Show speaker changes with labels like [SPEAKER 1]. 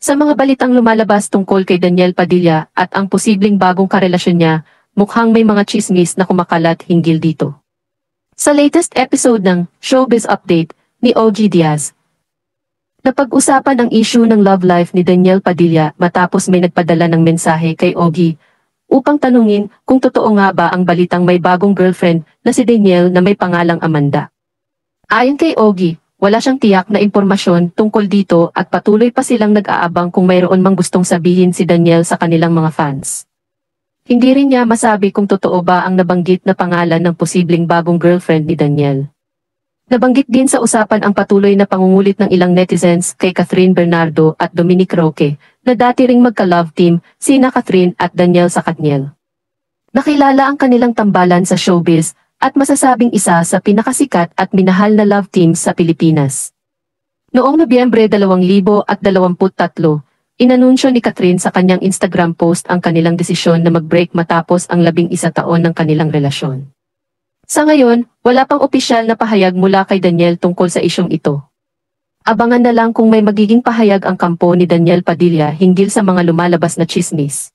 [SPEAKER 1] Sa mga balitang lumalabas tungkol kay Daniel Padilla at ang posibleng bagong karelasyon niya, mukhang may mga chismis na kumakalat hinggil dito. Sa latest episode ng Showbiz Update ni OG Diaz, napag-usapan ang issue ng love life ni Daniel Padilla matapos may nagpadala ng mensahe kay OG upang tanungin kung totoo nga ba ang balitang may bagong girlfriend na si Daniel na may pangalang Amanda. Ayon kay OG, wala siyang tiyak na impormasyon tungkol dito at patuloy pa silang nag-aabang kung mayroon mang gustong sabihin si Daniel sa kanilang mga fans. Hindi rin niya masabi kung totoo ba ang nabanggit na pangalan ng posibleng bagong girlfriend ni Daniel. Nabanggit din sa usapan ang patuloy na pangungulit ng ilang netizens kay Catherine Bernardo at Dominic Roque, na dati ring magka-love team, sina Catherine at Daniel sa Katniel. Nakilala ang kanilang tambalan sa showbiz, at masasabing isa sa pinakasikat at minahal na love team sa Pilipinas. Noong Nobyembre 2023, inanunsyo ni Catherine sa kanyang Instagram post ang kanilang desisyon na mag-break matapos ang 11 taon ng kanilang relasyon. Sa ngayon, wala pang opisyal na pahayag mula kay Daniel tungkol sa isyong ito. Abangan na lang kung may magiging pahayag ang kampo ni Daniel Padilla hinggil sa mga lumalabas na chismis.